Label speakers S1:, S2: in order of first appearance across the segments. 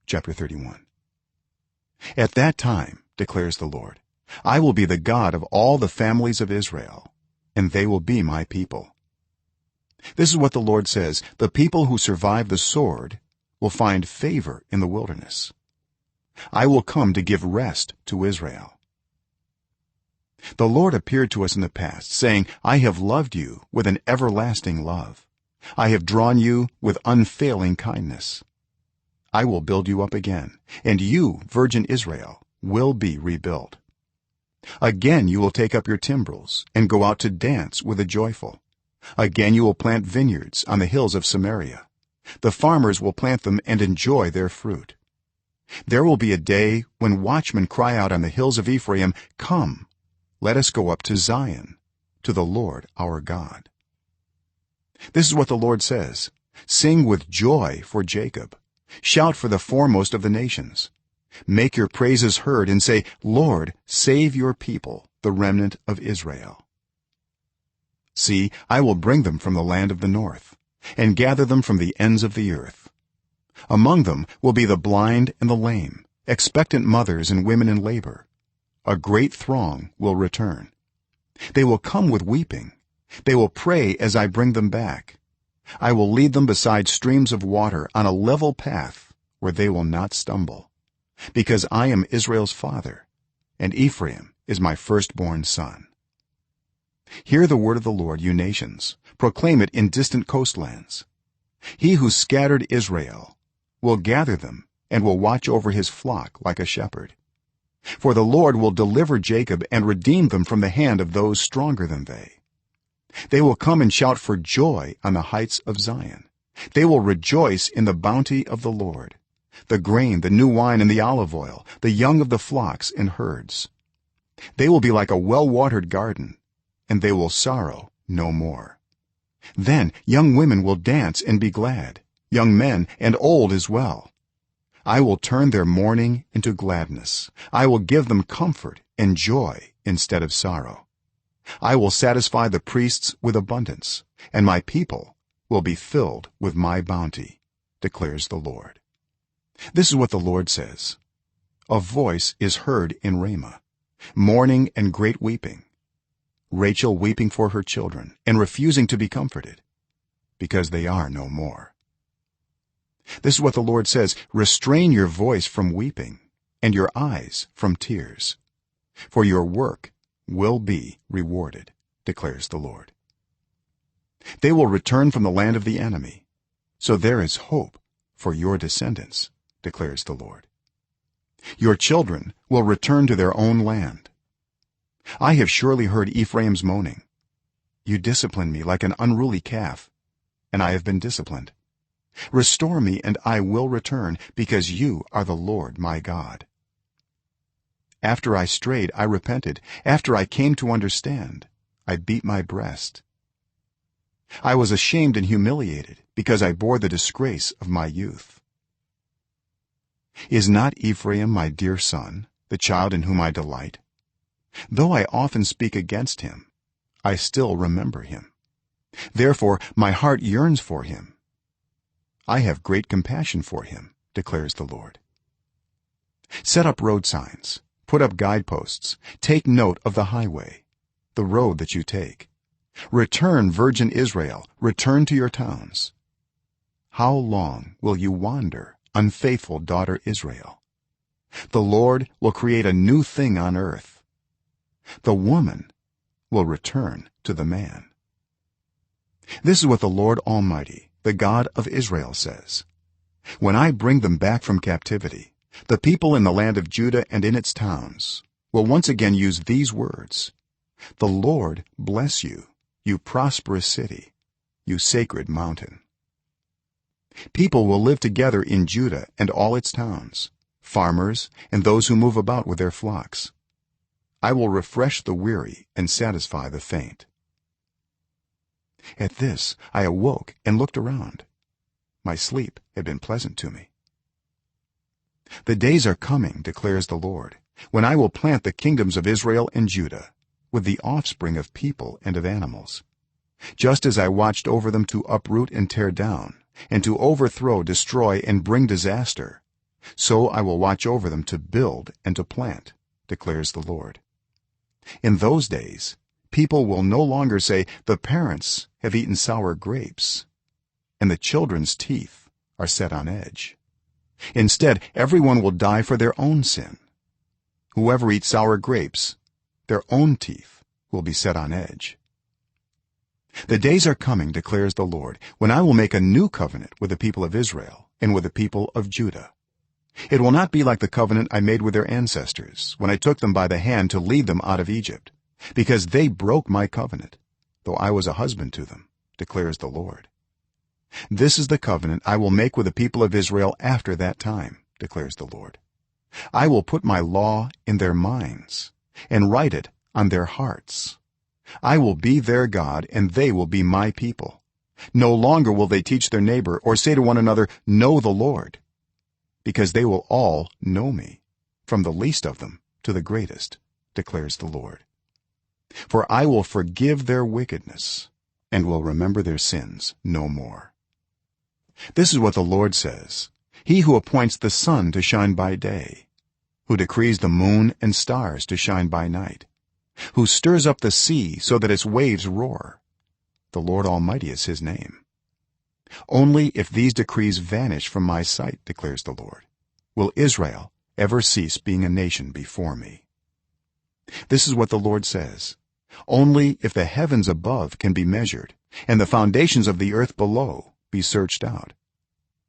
S1: chapter 31. At that time, declares the Lord, I will be the God of all the families of Israel, and they will be my people. This is what the Lord says: the people who survive the sword will find favor in the wilderness. I will come to give rest to Israel. The Lord appeared to us in the past, saying, I have loved you with an everlasting love. I have drawn you with unfailing kindness. I will build you up again, and you, virgin Israel, will be rebuilt. Again you will take up your timbrels and go out to dance with the joyful. Again you will plant vineyards on the hills of Samaria. The farmers will plant them and enjoy their fruit. There will be a day when watchmen cry out on the hills of Ephraim, Come, let us go up to Zion, to the Lord our God. This is what the Lord says: sing with joy for Jacob, shout for the foremost of the nations. Make your praises heard and say, Lord, save your people, the remnant of Israel. See, I will bring them from the land of the north and gather them from the ends of the earth. Among them will be the blind and the lame, expectant mothers and women in labor. A great throng will return. They will come with weeping. They will pray as I bring them back. I will lead them beside streams of water on a level path where they will not stumble, because I am Israel's father, and Ephraim is my firstborn son. Hear the word of the Lord, you nations. Proclaim it in distant coastlands. He who scattered Israel will gather them and will watch over his flock like a shepherd. For the Lord will deliver Jacob and redeem them from the hand of those stronger than they. They will come and shout for joy on the heights of Zion. They will rejoice in the bounty of the Lord, the grain, the new wine, and the olive oil, the young of the flocks and herds. They will be like a well-watered garden, and they will sorrow no more. Then young women will dance and be glad, young men and old as well. I will turn their mourning into gladness. I will give them comfort and joy instead of sorrow. I will satisfy the priests with abundance, and my people will be filled with my bounty, declares the Lord. This is what the Lord says: a voice is heard in Ramah, mourning and great weeping, Rachel weeping for her children and refusing to be comforted, because they are no more. This is what the Lord says: restrain your voice from weeping and your eyes from tears, for your work will be rewarded, declares the Lord. They will return from the land of the enemy, so there is hope for your descendants, declares the Lord. Your children will return to their own land. I have surely heard Ephraim's moaning. You discipline me like an unruly calf, and I have been disciplined. Restore me, and I will return, because you are the Lord my God. After I strayed, I repented. After I came to understand, I beat my breast. I was ashamed and humiliated, because I bore the disgrace of my youth. Is not Ephraim my dear son, the child in whom I delight? Though I often speak against him, I still remember him. Therefore my heart yearns for him. I have great compassion for him, declares the Lord. Set up road signs, put up guideposts, take note of the highway, the road that you take. Return, virgin Israel, return to your towns. How long will you wander, unfaithful daughter Israel? The Lord will create a new thing on earth. The woman will return to the man. This is what the Lord Almighty, the God of Israel, says: when I bring them back from captivity, the people in the land of Judah and in its towns will once again use these words: the Lord bless you, you prosperous city, you sacred mountain. People will live together in Judah and all its towns, farmers and those who move about with their flocks. I will refresh the weary and satisfy the faint. At this I awoke and looked around. My sleep had been pleasant to me. The days are coming, declares the Lord, when I will plant the kingdoms of Israel and Judah with the offspring of people and of animals, just as I watched over them to uproot and tear down, and to overthrow, destroy, and bring disaster. so I will watch over them to build and to plant, declares the Lord. In those days people will no longer say, the parents have eaten sour grapes and the children's teeth are set on edge. Instead, everyone will die for their own sin. Whoever eats sour grapes, their own teeth will be set on edge. The days are coming, declares the Lord, when I will make a new covenant with the people of Israel and with the people of Judah. It will not be like the covenant I made with their ancestors when I took them by the hand to lead them out of Egypt, because they broke my covenant, though I was a husband to them, declares the Lord. This is the covenant I will make with the people of Israel after that time, declares the Lord. I will put my law in their minds and write it on their hearts. I will be their God and they will be my people. No longer will they teach their neighbor or say to one another, know the Lord, because they will all know me, from the least of them to the greatest, declares the Lord. For I will forgive their wickedness and will remember their sins no more. This is what the Lord says, he who appoints the sun to shine by day, who decrees the moon and stars to shine by night, who stirs up the sea so that its waves roar. The Lord Almighty is his name. Only if these decrees vanish from my sight, declares the Lord, will Israel ever cease being a nation before me. This is what the Lord says, only if the heavens above can be measured and the foundations of the earth below be searched out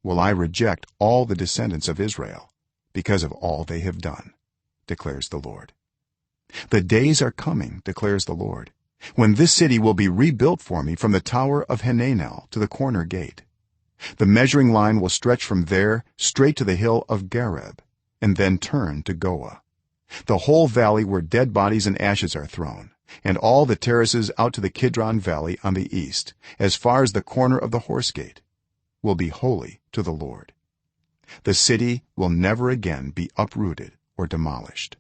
S1: will I reject all the descendants of Israel because of all they have done, declares the Lord. The days are coming, declares the Lord, when this city will be rebuilt for me from the tower of Hananel to the corner gate. The measuring line will stretch from there straight to the hill of Gareb and then turn to Goah, the whole valley where dead bodies and ashes are thrown, and all the terraces out to the Kidron valley on the east as far as the corner of the horse gate will be holy to the Lord. The city will never again be uprooted or demolished.